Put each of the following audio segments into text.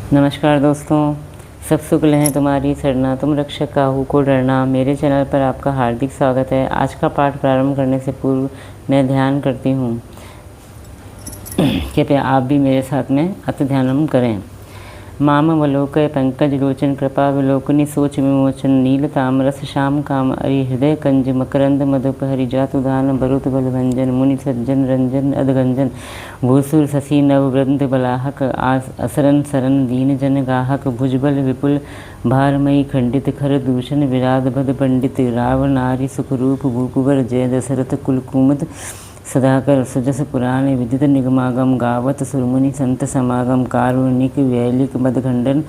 नमस्कार दोस्तों, सब शुक्ल हैं तुम्हारी सरना, तुम रक्षक काहू को डरना। मेरे चैनल पर आपका हार्दिक स्वागत है। आज का पाठ प्रारंभ करने से पूर्व मैं ध्यान करती हूँ, कृपया आप भी मेरे साथ में अति ध्यानम करें। मामवलोकय पंकज लोचन कृपा विलोकनी सोच विमोचन नील तामरस श्याम काम अरि हृदय कंज मकरंद मधुपहरि जातुदान बरुत बलभंजन मुनि सज्जन रंजन अधगंजन भूसुर शशि नववृंद बलाहक असरन सरन दीन जन गाहक भुजबल विपुल भारमयी खंडित खर दूषण विराध भद पंडित राव नारी सुखरूप भूकुवर जय दशरथ कुलकुमुद सदाकर सुजस पुराण विदित निगमागम गावत सुरमुनि संत समागम कारुणिक वैलिक मदखंडन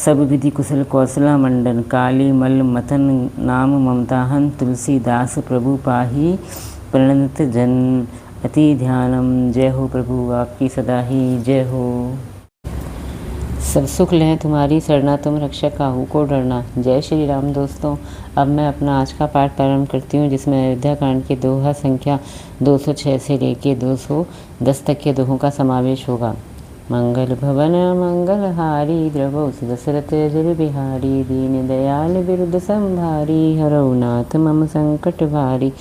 सब विधि कुशल कौशला मंडन काली मल मथन नाम ममताहन तुलसीदास प्रभु पाही प्रणत जन अति ध्यानम। जय हो प्रभु आपकी सदा ही जय हो। सब सुख लें तुम्हारी सरना, तुम रक्षक काहू को डरना। जय श्री राम। दोस्तों, अब मैं अपना आज का पाठ प्रारंभ करती हूँ, जिसमें अयोध्या कांड के दोहा संख्या 206 से लेके 210 तक के दोहों का समावेश होगा। मंगल भवन मंगल हारी द्रवो दशरथ जल बिहारी दीन दयाल बिरुद संभारी हरौ नाथ मम संकट भारी।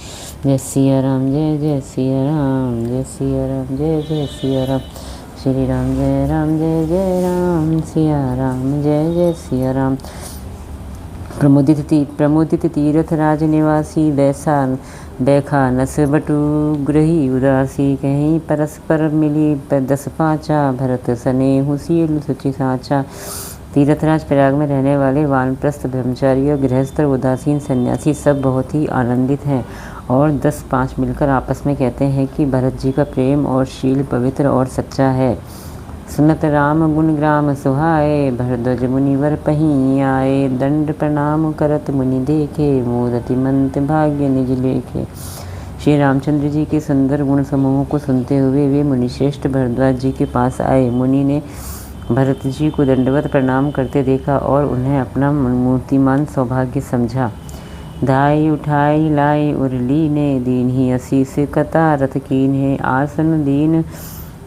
जय सिया राम जय जय सिया राम जय सिया राम जय जय सिया राम श्री राम जय जय राम सिया राम जय जय सिया राम। प्रमुदित तीर्थ राज निवासी बैखा नस बटु ग्रही उदासी कहीं परस्पर मिली दस पाँचा भरत सनेहु सील सुचि साचा। तीर्थराज प्रयाग में रहने वाले वानप्रस्थ ब्रह्मचारी और गृहस्थ उदासीन सन्यासी सब बहुत ही आनंदित हैं और 10-5 मिलकर आपस में कहते हैं कि भरत जी का प्रेम और शील पवित्र और सच्चा है। सुनत राम गुण ग्राम सुहाए भरद्वाज मुनिवर पहीं आए दंड प्रणाम करत मुनि देखे मोदति मंत भाग्य निज लेखे। श्री रामचंद्र जी के सुंदर गुण समूह को सुनते हुए वे मुनिश्रेष्ठ भरद्वाज जी के पास आए। मुनि ने भरत जी को दंडवत प्रणाम करते देखा और उन्हें अपना मूर्तिमान सौभाग्य समझा। धाई उठाई लाई उरली ने दीन ही असीस कतारत कीन है आसन दीन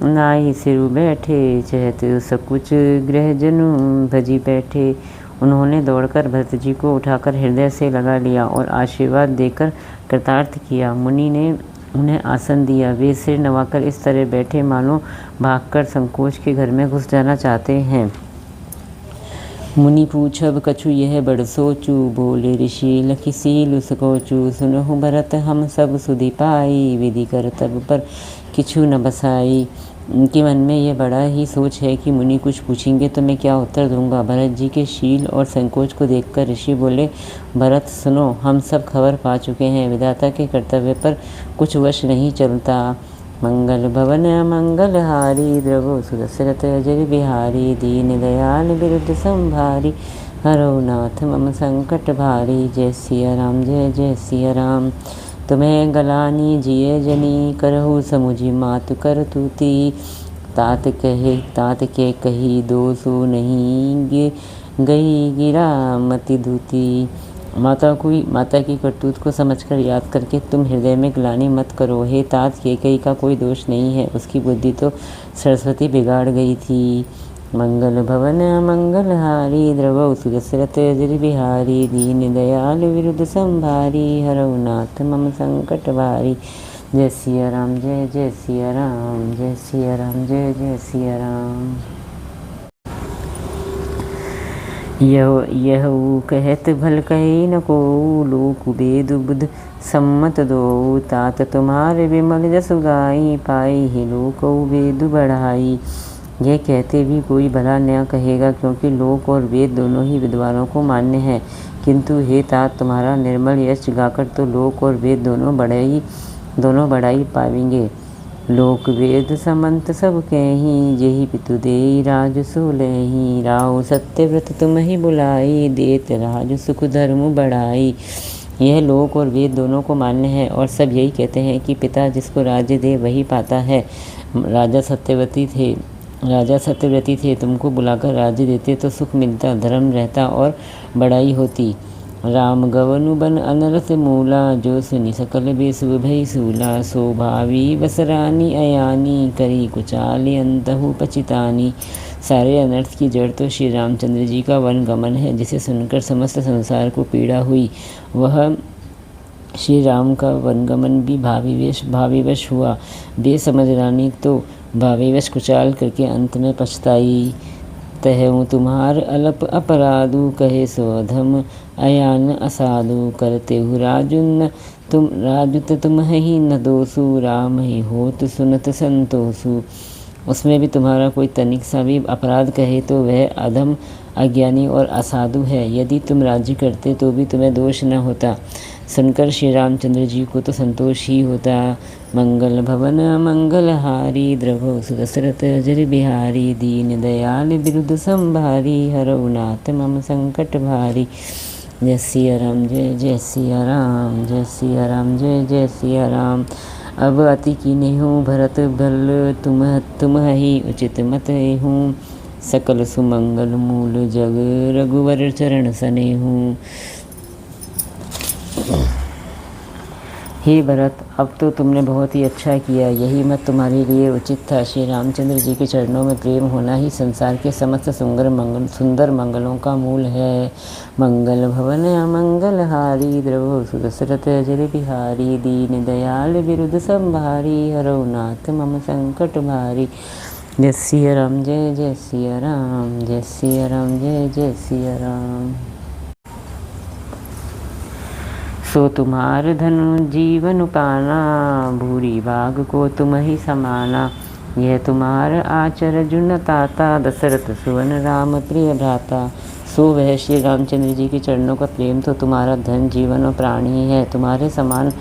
नाई सिरु बैठे चहत सकुच गृह जनु भजी बैठे। उन्होंने दौड़कर भरत जी को उठाकर हृदय से लगा लिया और आशीर्वाद देकर कृतार्थ किया। मुनि ने उन्हें आसन दिया। वे सिर नवाकर इस तरह बैठे मानो भागकर संकोच के घर में घुस जाना चाहते हैं। मुनि पूछब कछु यह बड़ सोचू बोले ऋषि लखि सील उसकोचू सुनहु भरत हम सब सुधि पाई विधि कर तब पर किछु न बसाई। उनके मन में यह बड़ा ही सोच है कि मुनि कुछ पूछेंगे तो मैं क्या उत्तर दूंगा। भरत जी के शील और संकोच को देखकर ऋषि बोले, भरत सुनो, हम सब खबर पा चुके हैं। विधाता के कर्तव्य पर कुछ वश नहीं चलता। मंगल भवन मंगल हारी द्रवो सुदशरथ जल बिहारी दीन दयाल बिरुद संभारी हरौ नाथ मम संकट भारी। जय सिया राम जय जय सिया राम। तुम्हें गलानी जिये जनी करहु समुझी मातु कर तूती तात के कही दोसो नहीं गई गिरा मति धूती। माता की करतूत को समझकर याद करके तुम हृदय में ग्लानि मत करो। हे तात केकई का कोई दोष नहीं है, उसकी बुद्धि तो सरस्वती बिगाड़ गई थी। मंगल भवन मंगल हारी द्रवौ सुदशरथ जल बिहारी दीन दयाल विरुद्ध संभारी हरौ नाथ मम संकट भारी। जय सिया राम जय जय सिया राम जय सिया राम जय जय सिया राम। यह कहत भल कहे न को लोक वेद बुध सम्मत दो तात तुम्हारे विमल जस गाई पाई ही लोक वेद बढ़ाई। यह कहते भी कोई भला न कहेगा, क्योंकि लोक और वेद दोनों ही विद्वानों को मान्य हैं। किंतु हे तात, तुम्हारा निर्मल यश गाकर तो लोक और वेद दोनों बढ़ाई पावेंगे। लोक वेद समंत सब कहीं जेहि पितु देई राज सो लही राव सत्यव्रत तुम ही बुलाई देत राज सुख धर्म बढ़ाई। यह लोक और वेद दोनों को मान्य है और सब यही कहते हैं कि पिता जिसको राज्य दे वही पाता है। राजा सत्यव्रती थे, तुमको बुलाकर राज्य देते तो सुख मिलता, धर्म रहता और बड़ाई होती। राम गवनु बन अनरस मूला जो सुनि सकल बेसु भई सूला सो भावी बसरानी अयानी करी कुचाली अंतहु पचितानी। सारे अनर्थ की जड़ तो श्री रामचंद्र जी का वनगमन है, जिसे सुनकर समस्त संसार को पीड़ा हुई। वह श्री राम का वनगमन भी भाविवश हुआ। बेसमझ रानी तो भाविवश कुचाल करके अंत में पछताई। तहु तुम्हार अलप अपराधु कहे स्वधम अयान असाधु करते हु राजुन राजुत तुम ही न दोसु राम ही होत सुनत संतोषु। उसमें भी तुम्हारा कोई तनिक सा भी अपराध कहे तो वह अधम अज्ञानी और असाधु है। यदि तुम राज्य करते तो भी तुम्हें दोष न होता। सुनकर श्री रामचंद्र जी को तो संतोष ही होता। मंगल भवन मंगलहारी द्रभो सुदशरथ जर बिहारी दीन दयाल बिरुद संभारी हरऊ नाथ मम संकट भारी। जय सिया राम जय जय सिया राम जय सिया राम जय जय सिया राम। अब अति कीने हूँ भरत भल तुम ही उचित मत हूँ। सकल सुमंगल मूल जग रघुवर चरण सने हूँ। हे भरत, अब तो तुमने बहुत ही अच्छा किया। यही मत तुम्हारे लिए उचित था। श्री रामचंद्र जी के चरणों में प्रेम होना ही संसार के समस्त सुंदर मंगलों का मूल है। मंगल भवन मंगलहारी द्रवो सुदशरथ जर बिहारी दीन दयाल बिरुद संभारी हरऊ नाथ मम संकट भारी। जय सिया राम जय जय सिया राम जय सिया राम जय जय सिया राम। सो तुम्हार धनु जीवन पाना भूरी भाग को तुम ही समाना। यह तुम्हार आचर जुन ताता दशरथ सुवन राम प्रिय भ्राता। सो वह श्री रामचंद्र जी के चरणों का प्रेम तो तुम्हारा धन जीवन और प्राणी है। तुम्हारे समान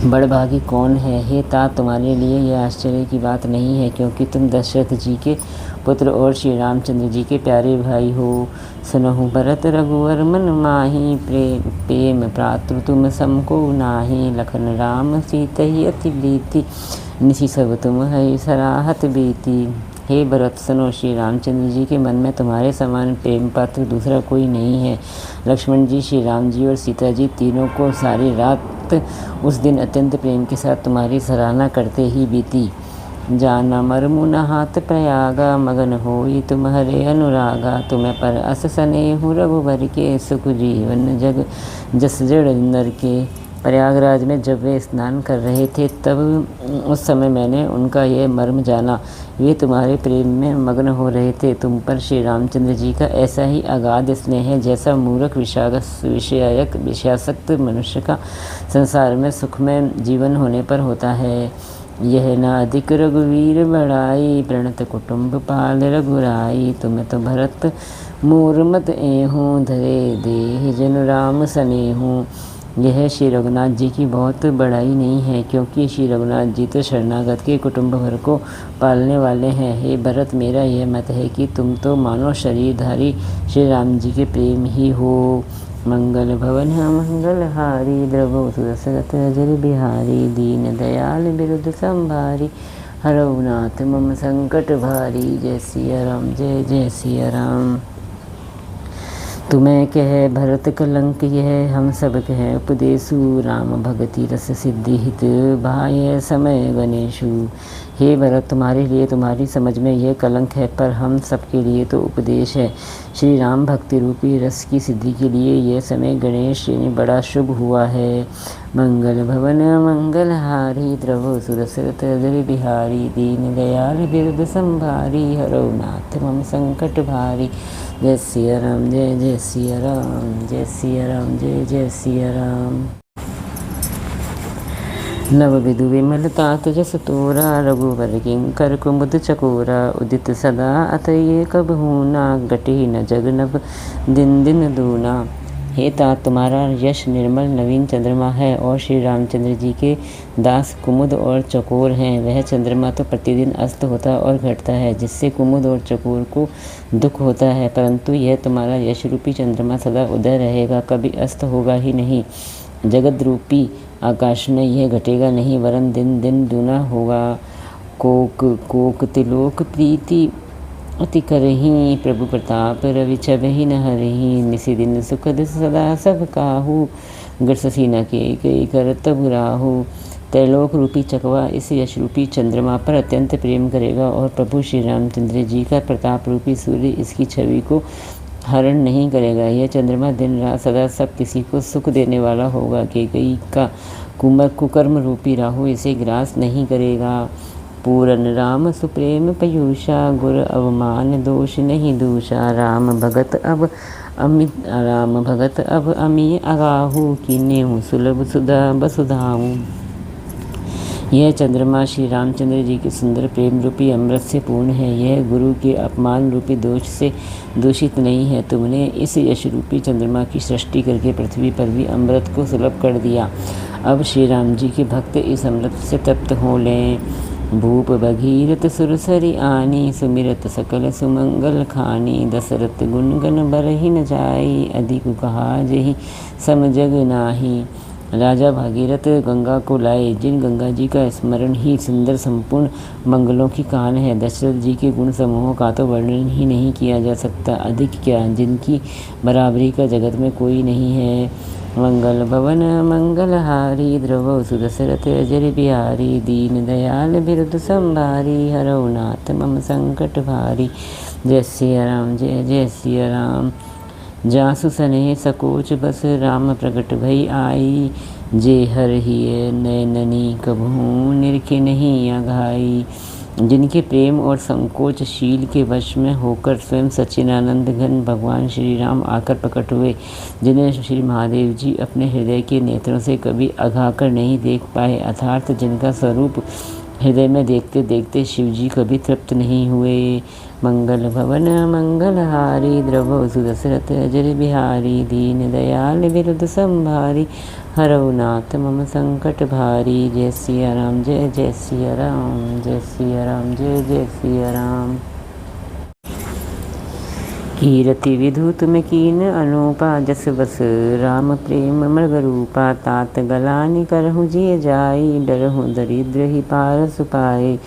बड़भागी कौन है। हे तात, तुम्हारे लिए यह आश्चर्य की बात नहीं है, क्योंकि तुम दशरथ जी के पुत्र और श्री रामचंद्र जी के प्यारे भाई हो। सुनहु भरत रघुवर मन माही प्रेम प्रातु तुम समको नाही। लखन राम सीतहि अति प्रीति निशि सब तुम है सराहत बीती। हे भरत, सुनो, श्री रामचंद्र जी के मन में तुम्हारे समान प्रेम पात्र दूसरा कोई नहीं है। लक्ष्मण जी, श्री राम जी और सीता जी तीनों को सारी रात उस दिन अत्यंत प्रेम के साथ तुम्हारी सराहना करते ही बीती। जाना मरमु न हाथ प्रयागा मगन होई तुम्हारे अनुरागा। तुम्हें पर अस स्नेहु रघुबर के सुख जीवन जग जस जड़ नर के। प्रयागराज में जब वे स्नान कर रहे थे तब उस समय मैंने उनका ये मर्म जाना। वे तुम्हारे प्रेम में मग्न हो रहे थे। तुम पर श्री रामचंद्र जी का ऐसा ही अगाध स्नेह है जैसा मूर्ख विषयासक्त मनुष्य का संसार में सुखमय जीवन होने पर होता है। यह न अधिक रघुवीर बढ़ाई प्रणत कुटुंब पाल रघुराई। तुम्हें तो भरत मोर मत एहूँ धरे देह जन राम सनेहूँ। यह श्री रघुनाथ जी की बहुत बड़ाई नहीं है, क्योंकि श्री रघुनाथ जी तो शरणागत के कुटुंब भर को पालने वाले हैं। हे भरत, मेरा यह मत है कि तुम तो मानो शरीरधारी श्री राम जी के प्रेम ही हो। मंगल भवन मंगलहारी द्रवो सुदशरथ जर बिहारी दीन दयाल बिरुद संभारी हरऊ नाथ मम संकट भारी। जय सिया राम जय जय सिया राम। तुम्हें कह भरत कलंक यह हम सब कह उपदेशु। राम भगति रस सिद्धि हित भाय समय गणेशु। हे भरत, तुम्हारे लिए तुम्हारी समझ में यह कलंक है, पर हम सबके लिए तो उपदेश है। श्री राम भक्ति रूपी रस की सिद्धि के लिए यह समय गणेश ने बड़ा शुभ हुआ है। मंगल भवन मंगलहारी द्रवो सुदशरथ जर बिहारी दीन दयाल बिरुद संभारी हरऊ नाथ मम संकट भारी। जय सिया राम जय जय सिया राम जय सिया राम जय जय सिया राम। नव विदु विमल तात जस तोरा रघुवर किंकर कुमुद चकोरा। उदित सदा अतये कब हूना घटी न जग नभ दिन दिन दूना। हे तात, तुम्हारा यश निर्मल नवीन चंद्रमा है और श्री रामचंद्र जी के दास कुमुद और चकोर हैं। वह चंद्रमा तो प्रतिदिन अस्त होता और घटता है, जिससे कुमुद और चकोर को दुख होता है, परंतु यह तुम्हारा यश रूपी चंद्रमा सदा उदय रहेगा, कभी अस्त होगा ही नहीं। जगत रूपी आकाश में यह घटेगा नहीं, वरन दिन दिन दूना होगा। कोक कोक तिलोक प्रीति अति करही प्रभु प्रताप रवि छबहि न हरही। निसी दिन सुखद सदा सब काहू गढ़ ससी न के कई कर तब राहू। त्रैलोक रूपी चकवा इस यश रूपी चंद्रमा पर अत्यंत प्रेम करेगा और प्रभु श्री रामचंद्र जी का प्रताप रूपी सूर्य इसकी छवि को हरण नहीं करेगा। यह चंद्रमा दिन रात सदा सब किसी को सुख देने वाला होगा। कैकेयी का कुकर्म रूपी राहु इसे ग्रास नहीं करेगा। पूरन राम सुप्रेम पयूषा, गुर अवमान दोष नहीं दूषा। राम भगत अब अमी अगाहू, कीन्हेहु सुलभ सुधा बसुधाऊँ। यह चंद्रमा श्री रामचंद्र जी के सुंदर प्रेम रूपी अमृत से पूर्ण है। यह गुरु के अपमान रूपी दोष से दूषित नहीं है। तुमने इस यश रूपी चंद्रमा की सृष्टि करके पृथ्वी पर भी अमृत को सुलभ कर दिया। अब श्री राम जी के भक्त इस अमृत से तृप्त हो लें। भूप भगीरथ सुरसरी आनी, सुमिरत सकल सुमंगल खानी। दशरथ गुणगन बरहि न जाई, अधिक कहा जेहि सम जग नाही। राजा भागीरथ गंगा को लाए, जिन गंगा जी का स्मरण ही सुंदर संपूर्ण मंगलों की कान है। दशरथ जी के गुण समूहों का तो वर्णन ही नहीं किया जा सकता, अधिक क्या, जिनकी बराबरी का जगत में कोई नहीं है। मंगल भवन मंगलहारी, द्रवौ सुदशरथ अजर बिहारी। दीन दयाल बिरुद संभारी, हरौ नाथ मम संकट भारी। जय सिया राम, जय जय सिया राम। जासु सने सकोच बस, राम प्रगट भई आई। जे हर हिय नयननी, कभू निरखे नहीं अघाई। जिनके प्रेम और संकोच शील के वश में होकर स्वयं सच्चिदानंद घन भगवान श्री राम आकर प्रकट हुए, जिन्हें श्री महादेव जी अपने हृदय के नेत्रों से कभी अघाकर नहीं देख पाए, अर्थात जिनका स्वरूप हृदय में देखते देखते शिव जी कभी तृप्त नहीं हुए। मंगल भवन मंगलहारी, द्रवौ सुदशरथ अजर बिहारी। दीन दयाल बिरुद संभारी, हरौ नाथ मम संकट भारी। जय सिया राम, जय जय सिया राम, जय सिया राम, जय जय सिया राम। कीरति विधु तुम कीन अनूपा, जस बस राम प्रेम मृग रूपा। तात गलानि करहु जिय जाई, डरहु दरिद्र ही पारस पाए।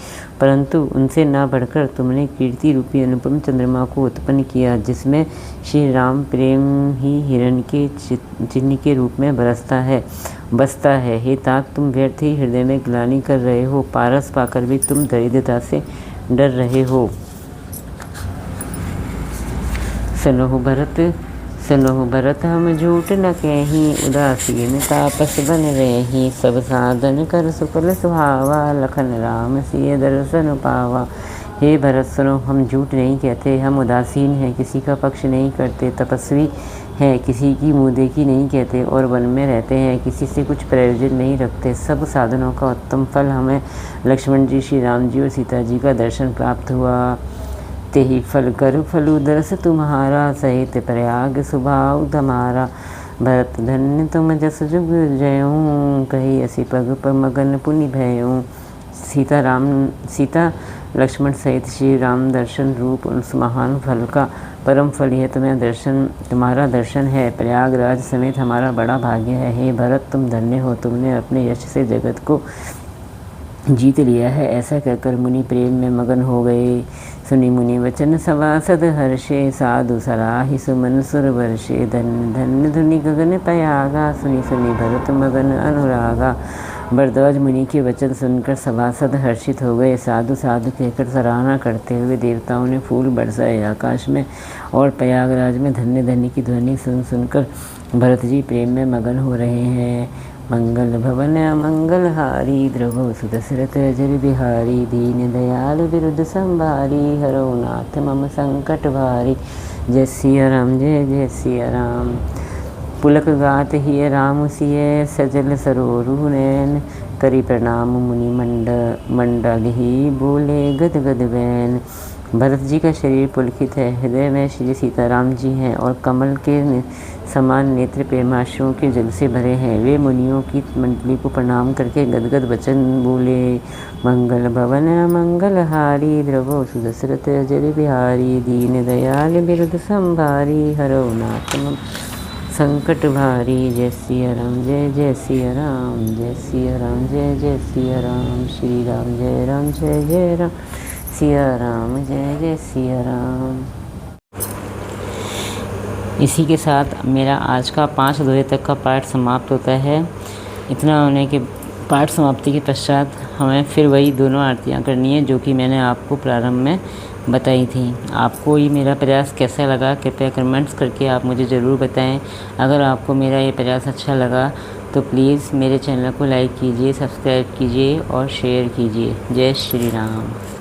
परंतु उनसे ना बढ़कर तुमने कीर्ति रूपी अनुपम चंद्रमा को उत्पन्न किया, जिसमें श्री राम प्रेम ही हिरण के चिन्ह के रूप में बसता है। हे तात, तुम व्यर्थ ही हृदय में ग्लानि कर रहे हो, पारस पाकर भी तुम दरिद्रता से डर रहे हो। सनोह भरत हम झूठ न कहीं, उदासीन तापस बन रही। सब साधन कर सुफल सुहावा, लखन राम सिय दर्शन पावा। हे भरत सुनो, हम झूठ नहीं कहते, हम उदासीन हैं, किसी का पक्ष नहीं करते, तपस्वी हैं, किसी की मुँह देखी नहीं कहते, और वन में रहते हैं, किसी से कुछ प्रयोजन नहीं रखते। सब साधनों का उत्तम फल हमें लक्ष्मण जी, श्री राम जी और सीता जी का दर्शन प्राप्त हुआ। तेहि फल कर फलु दरस तुम्हारा, सहित प्रयाग सुभाव धमारा। भरत धन्य तुम जस जुग जयूँ, कही असी पग पर मगन पुनि भयूँ। सीता लक्ष्मण सहित श्री राम दर्शन रूप उस महान फल का परम फल यह तुम्हारा दर्शन है। प्रयागराज समेत हमारा बड़ा भाग्य है। हे भरत, तुम धन्य हो, तुमने अपने यश से जगत को जीत लिया है। ऐसा कहकर मुनि प्रेम में मगन हो गए। सुनि मुनि वचन सवासद हर्षे, साधु सराहि सुमन सुर वर्षे। धन्य धन्य धुनि गगन पयागा, सुनि सुनि भरत मगन अनुरागा। भरद्वाज मुनि के वचन सुनकर सभासद हर्षित हो गए। साधु साधु कहकर सराहना करते हुए देवताओं ने फूल बरसाए आकाश में, और प्रयागराज में धन्य धन्य की ध्वनि सुनकर भरत जी प्रेम में मगन हो रहे हैं। मंगल भवन मंगलहारी, द्रवौ सुदशरथ अजर बिहारी। दीन दयाल बिरुद संभारी, हरौ नाथ मम संकट भारी। जय सिया राम, जय जय सिया राम। पुलक गात हिय राम सिय, सजल सरोरु नैन। करी प्रणाम मुनि मंडलहि, बोले गद गद वैन। भरत जी का शरीर पुलकित है, हृदय में श्री सीताराम जी हैं, और कमल के समान नेत्र प्रेमाश्रुओं के जल से भरे हैं। वे मुनियों की मंडली को प्रणाम करके गदगद वचन बोले। मंगल भवन मंगलहारी, द्रवौ सुदशरथ अजर बिहारी। दीन दयाल बिरुद संभारी, हरौ नाथ मम संकट भारी। जय सिया राम, जय जय सिया राम, जय सिया राम, जय जय सिया राम। श्री राम जय राम, जय जय राम, सिया राम जय जय सिया राम। इसी के साथ मेरा आज का 5 दोहे तक का पाठ समाप्त होता है। इतना होने के पाठ समाप्ति के पश्चात हमें फिर वही दोनों आरतियाँ करनी है जो कि मैंने आपको प्रारंभ में बताई थी। आपको ये मेरा प्रयास कैसा लगा कृपया कमेंट्स करके आप मुझे ज़रूर बताएं। अगर आपको मेरा ये प्रयास अच्छा लगा तो प्लीज़ मेरे चैनल को लाइक कीजिए, सब्सक्राइब कीजिए और शेयर कीजिए। जय श्री राम।